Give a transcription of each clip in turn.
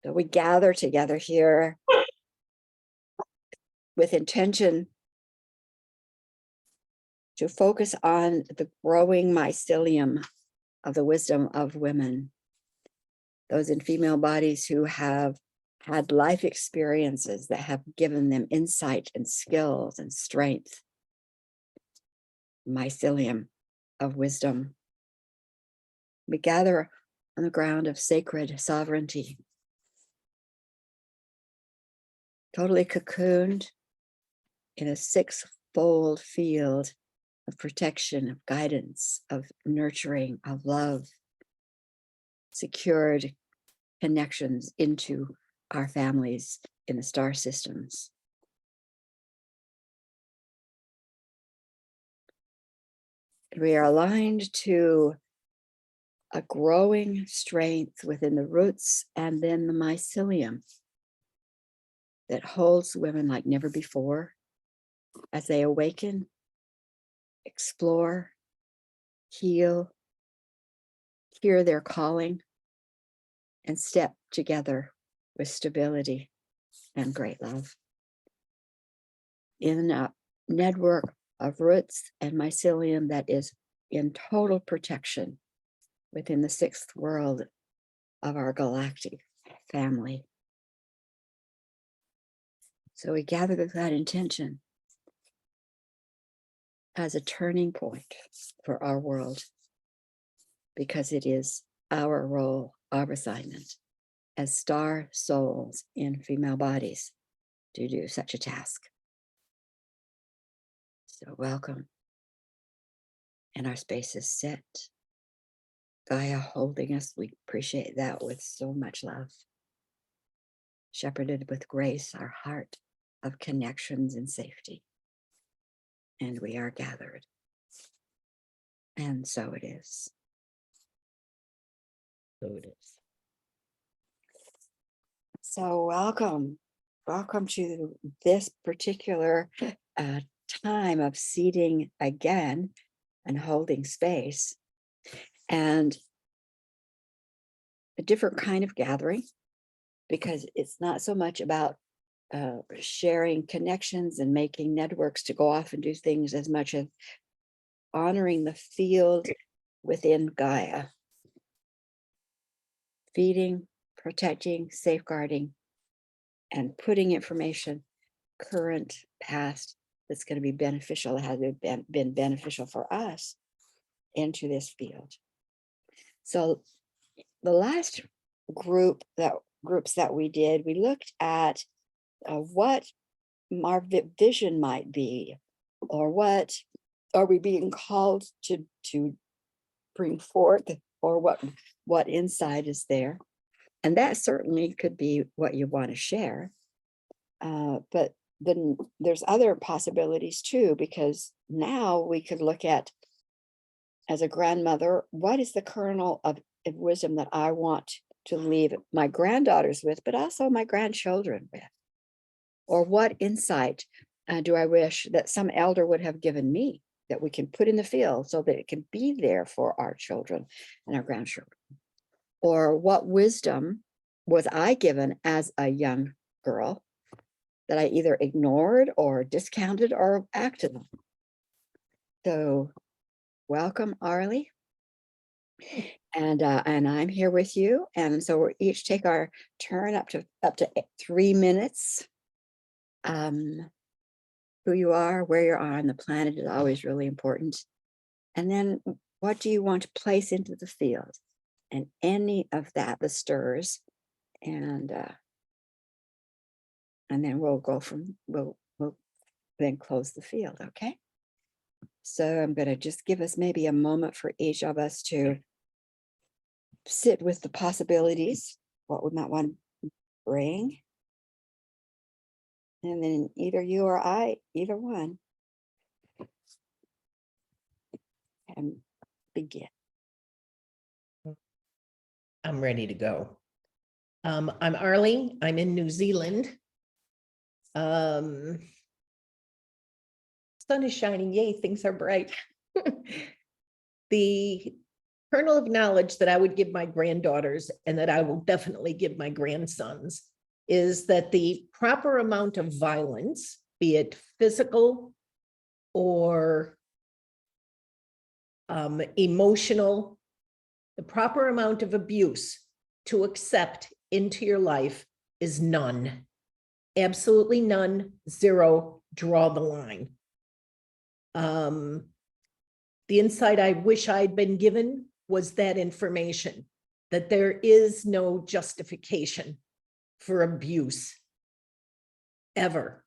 So we gather together here with intention to focus on the growing mycelium of the wisdom of women, those in female bodies who have had life experiences that have given them insight and skills and strength. Mycelium of wisdom. We gather on the ground of sacred sovereignty, totally cocooned in a six-fold field of protection, of guidance, of nurturing, of love, secured connections into our families in the star systems. We are aligned to a growing strength within the roots and then the mycelium that holds women like never before as they awaken, explore, heal, hear their calling, and step together with stability and great love. In a network of roots and mycelium that is in total protection within the sixth world of our galactic family. So we gather with that intention as a turning point for our world, because it is our role, our assignment as star souls in female bodies to do such a task. So welcome. And our space is set. Gaia holding us, we appreciate that with so much love. Shepherded with grace, our heart of connections and safety. And we are gathered. And so it is. So it is. So welcome. Welcome to this particular time of seeding again and holding space. And a different kind of gathering, because it's not so much about sharing connections and making networks to go off and do things as much as honoring the field within Gaia. Feeding, protecting, safeguarding, and putting information, current, past, that's going to be beneficial, has been beneficial for us into this field. So the last groups that we did, we looked at what our vision might be, or what are we being called to bring forth, or what insight is there. And that certainly could be what you want to share. But then there's other possibilities too, because now we could look at, as a grandmother, what is the kernel of wisdom that I want to leave my granddaughters with, but also my grandchildren with? Or what insight do I wish that some elder would have given me that we can put in the field so that it can be there for our children and our grandchildren? Or what wisdom was I given as a young girl that I either ignored or discounted or acted on? So welcome, Arlie. And I'm here with you. And so we'll each take our turn up to 3 minutes. Who you are, where you are on the planet is always really important. And then what do you want to place into the field? And any of that, the stirs, and then we'll then close the field, okay? So I'm going to just give us maybe a moment for each of us to sit with the possibilities, what we might want to bring. And then either you or I, either one, can begin. I'm ready to go. I'm Arlie. I'm in New Zealand. Sun is shining. Yay, things are bright. The kernel of knowledge that I would give my granddaughters and that I will definitely give my grandsons is that the proper amount of violence, be it physical or emotional, the proper amount of abuse to accept into your life is none. Absolutely none, zero, draw the line. The insight I wish I'd been given was that information, that there is no justification for abuse ever.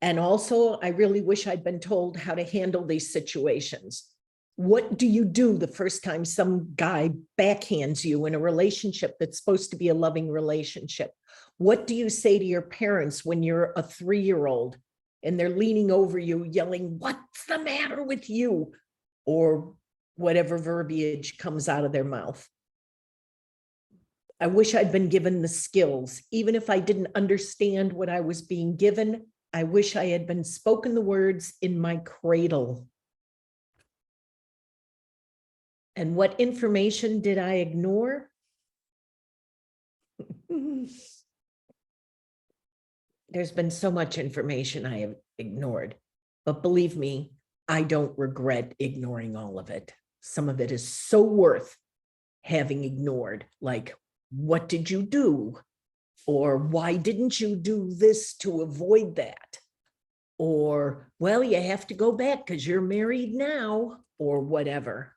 And also, I really wish I'd been told how to handle these situations. What do you do the first time some guy backhands you in a relationship that's supposed to be a loving relationship? What do you say to your parents when you're a 3-year-old and they're leaning over you yelling, "What's the matter with you?" or whatever verbiage comes out of their mouth? I wish I'd been given the skills, even if I didn't understand what I was being given. I wish I had been spoken the words in my cradle. And what information did I ignore? There's been so much information I have ignored, but believe me, I don't regret ignoring all of it. Some of it is so worth having ignored, like, what did you do? Or why didn't you do this to avoid that? Or, well, you have to go back because you're married now, or whatever.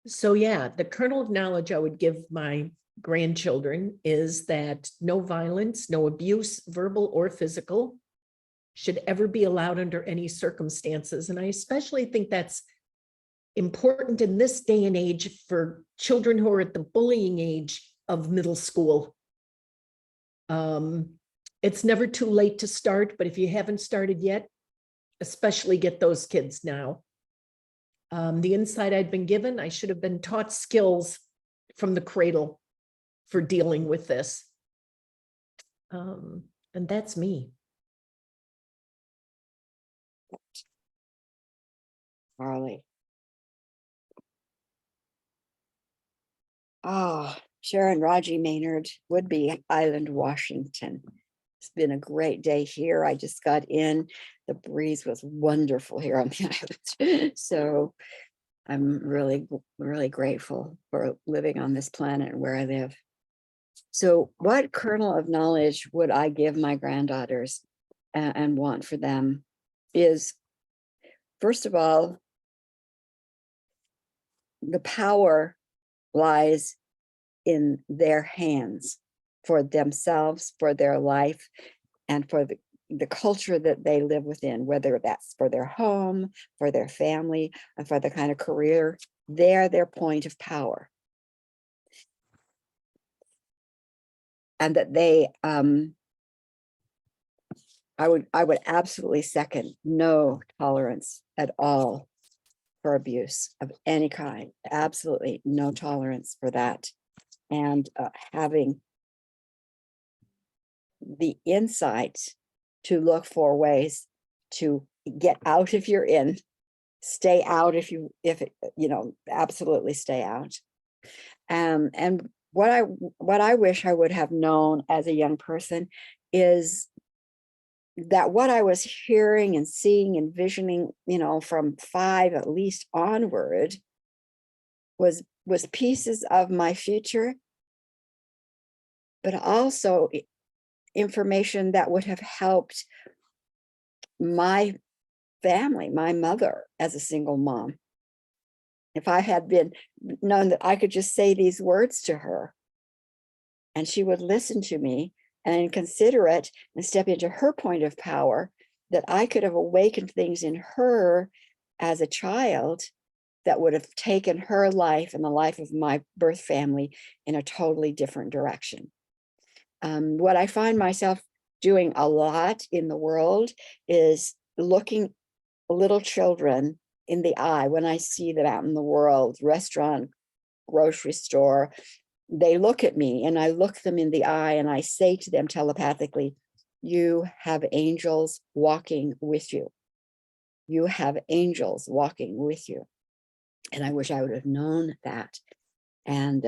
So yeah, the kernel of knowledge I would give my grandchildren is that no violence, no abuse, verbal or physical, should ever be allowed under any circumstances. And I especially think that's important in this day and age for children who are at the bullying age of middle school. It's never too late to start, but if you haven't started yet, especially get those kids now. The insight I'd been given, I should have been taught skills from the cradle for dealing with this. And that's me. Harley. Oh, Sharon Raji Maynard, Woodby Island, Washington. It's been a great day here. I just got in. The breeze was wonderful here on the island. So I'm really, really grateful for living on this planet and where I live. So what kernel of knowledge would I give my granddaughters and want for them is, first of all, the power lies in their hands for themselves, for their life, and for the culture that they live within, whether that's for their home, for their family, and for the kind of career. They're their point of power. And that they, I would absolutely second no tolerance at all for abuse of any kind. Absolutely no tolerance for that. And having the insight to look for ways to get out if you're in, stay out if absolutely stay out. And what I wish I would have known as a young person is that what I was hearing and seeing and visioning, from 5 at least onward, was pieces of my future, but also information that would have helped my family, my mother as a single mom. If I had been known that I could just say these words to her and she would listen to me and consider it and step into her point of power, that I could have awakened things in her as a child that would have taken her life and the life of my birth family in a totally different direction. What I find myself doing a lot in the world is looking little children in the eye when I see them out in the world, restaurant, grocery store. They look at me and I look them in the eye and I say to them telepathically, "You have angels walking with you." You have angels walking with you. And I wish I would have known that. And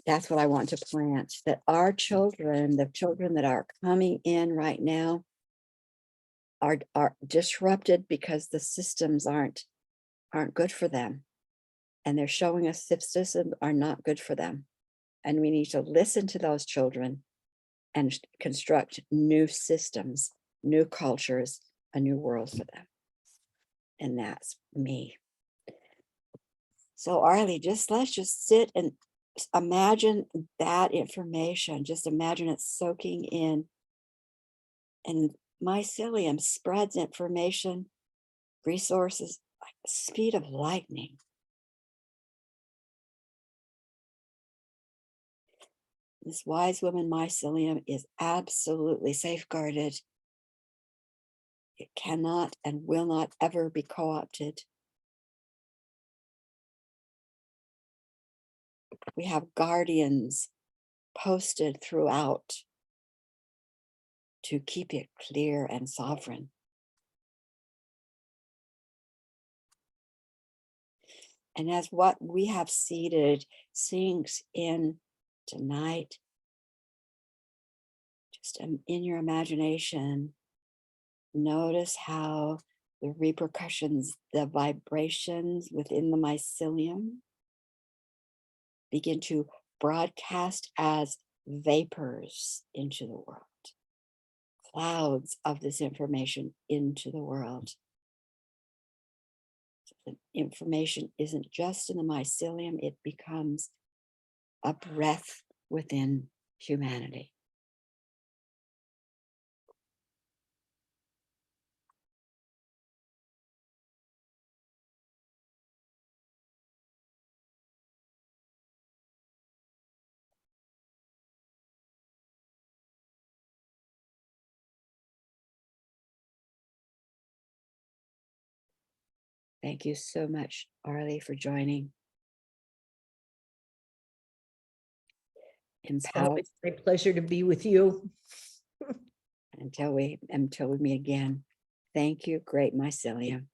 that's what I want to plant, that our children, the children that are coming in right now, are disrupted because the systems aren't good for them. And they're showing us systems are not good for them. And we need to listen to those children and construct new systems, new cultures, a new world for them. And that's me. So Arlie, let's just sit and imagine that information. Just imagine it soaking in. And mycelium spreads information, resources, like the speed of lightning. This wise woman mycelium is absolutely safeguarded. It cannot and will not ever be co-opted. We have guardians posted throughout to keep it clear and sovereign. And as what we have seeded sinks in tonight, just in your imagination, notice how the repercussions, the vibrations within the mycelium begin to broadcast as vapors into the world, clouds of this information into the world. So the information isn't just in the mycelium, it becomes a breath within humanity. Thank you so much, Arlie, for joining. It's Empower always my pleasure to be with you. until we meet again. Thank you, great mycelium.